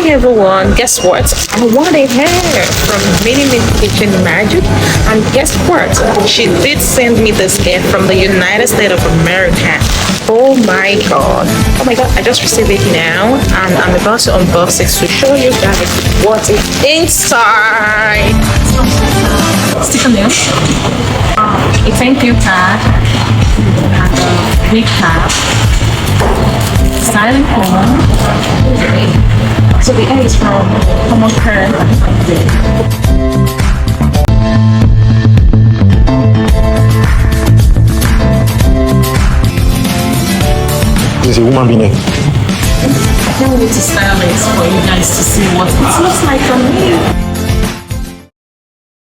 Hi everyone, guess what? I won a hair from Mini Kitchen Magic, and guess what? She did send me this gift from the United States of America. Oh my god. Oh my god, I just received it now, and I'm about to unbox it to show you guys what is inside. Sticker nail, a thank you card, and a big cap, styling comb. So the A is from MKM. There's a woman being there. I can't wait to style it for you guys to see what it looks like on me.